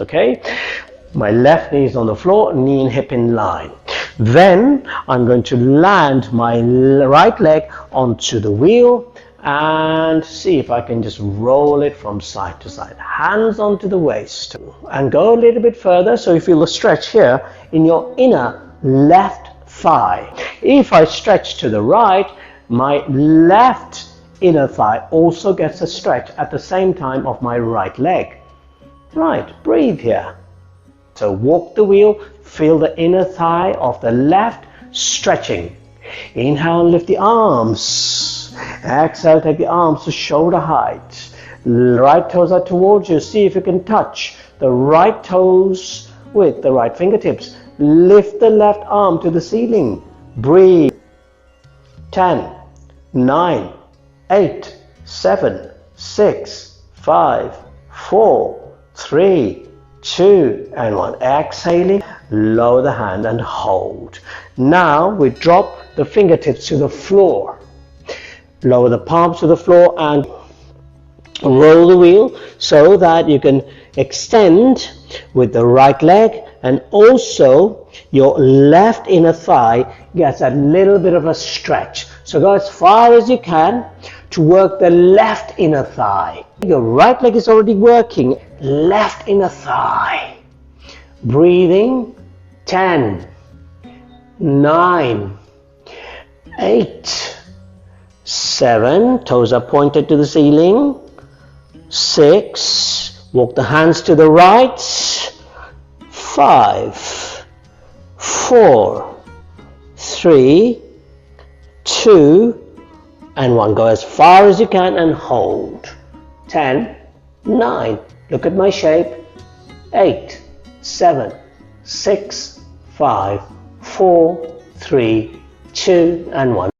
Okay, my left knee is on the floor, knee and hip in line. Then I'm going to land my right leg onto the wheel and see if I can just roll it from side to side. Hands onto the waist and go a little bit further so you feel a stretch here in your inner left thigh. If I stretch to the right, my left inner thigh also gets a stretch at the same time of my right leg. Right, breathe here. So walk the wheel, feel the inner thigh of the left stretching. Inhale and lift the arms. Exhale, take the arms to shoulder height. Right toes are towards you. See if you can touch the right toes with the right fingertips. Lift the left arm to the ceiling. Breathe. 10, 9, 8, 7, 6, 5, 4, 3, 2, and 1. Exhaling, lower the hand and hold. Now we drop the fingertips to the floor. Lower the palms to the floor and roll the wheel so that you can extend with the right leg, and also your left inner thigh gets a little bit of a stretch. So go as far as you can to work the left inner thigh. Your right leg is already working. Left inner thigh. Breathing. 10, 9, 8, 7, toes are pointed to the ceiling. 6, walk the hands to the right. 5, 4, 3, 2, and 1. Go as far as you can and hold. 10, 9, look at my shape. 8, 7, 6, 5, 4, 3, 2, and 1.